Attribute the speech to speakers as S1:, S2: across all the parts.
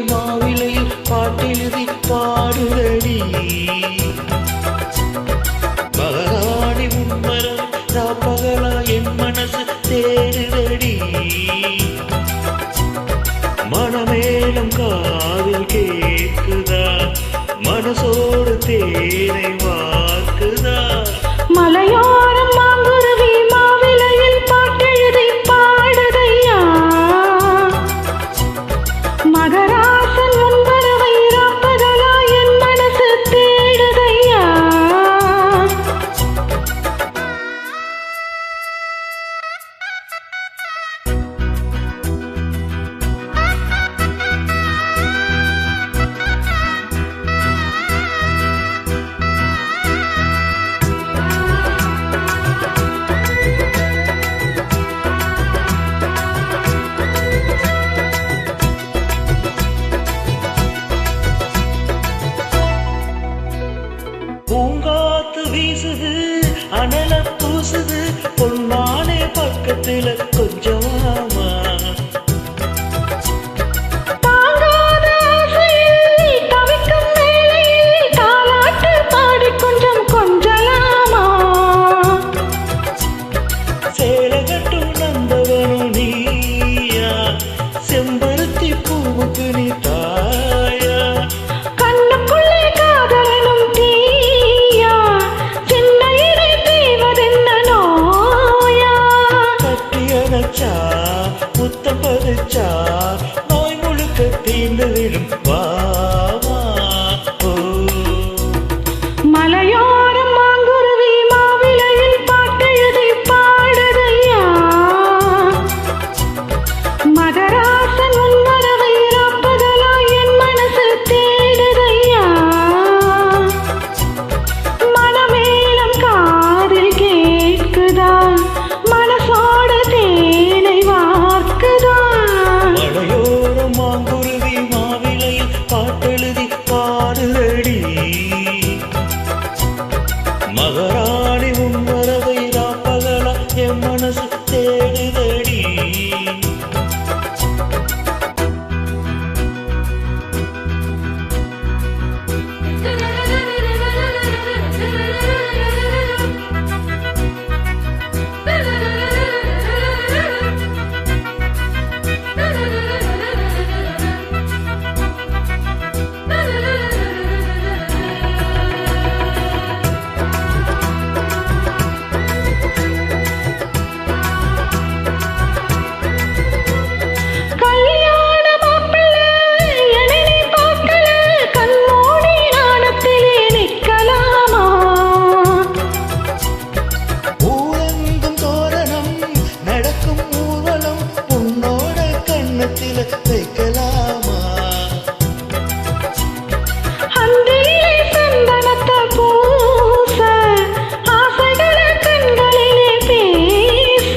S1: மாவிலையில் பாட்டெழுதி பாடுதடி மகாராணி உன்மரம் ராப்பகலா என் மனசு தேடுதடி மனமேலும் காதில் கேட்குதா மனசோடு தேனை வாக்குதா
S2: மலையோரம் மாங்குருவி மாவிலையில் பாட்டெழுதி பாடுதையா மகராசன் முன்பறவை ராப்பகலா என் மனசு தேடுதையா
S1: பூங்காத்து வீசுது அனல பூசுது பொன்னானே பக்கத்துல கொஞ்சமாமா
S2: தாங்காத ஆசையில் தவிக்கும் வேளையில் தாலாட்டு பாடி கொஞ்சம் கொஞ்சலாமா
S1: சேலை கட்டும் நந்தவனும் நீயா செம்பருத்தி பூவுக்கு நீ தாயா
S2: கண்ணுக்குள்ளே காதலனும் தீயா சின்ன இடை தீவதென்ன நோயா
S1: கட்டியணைச்சா முத்தம் பதிச்சா நோய் முழுக்க தீர்ந்து விடும் வாமா ஓ
S2: மலையோரம் மாங்குருவி மாவிலையில் பாட்டெழுதி பாடுதையா மகராசன் உன்மரவை ராப்பகலா என் மனசு தேடுதையா மனமேலம் காதில் கேட்குதா மனசோடு தேனை வார்க்குதா
S1: மலையோரம் மாங்குருவி மாவிலையில் பாட்டெழுதி பாடுதடி மகாராணி உன் வரவை ராப்பகலா என் மனசு தேடுதடி
S2: கல்யாண மாப்பிள்ளை என்னை நீ பார்க்கல கண்மூடி நாணத்திலே நிற்கலாமா
S1: ஊரெங்கும் தோரணம் நடக்கும் ஊர்வலம் உன்னோட கண்ணத்தில வைக்கலாமா
S2: அந்திலே சந்தனத்தை பூச ஆசைகளை கண்களிலே பேச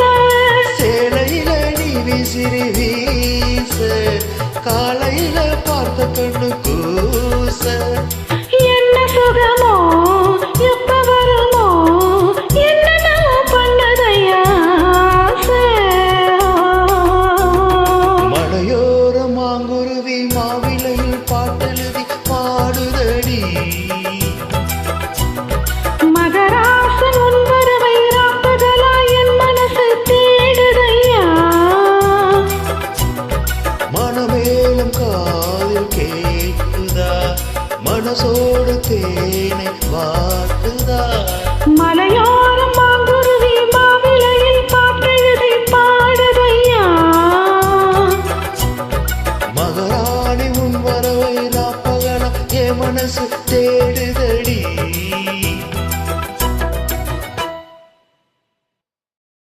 S1: சேலையில நீ விசிறி வீச காலையில பார்த்த கண்ணு கூச
S2: என்ன சுகமோ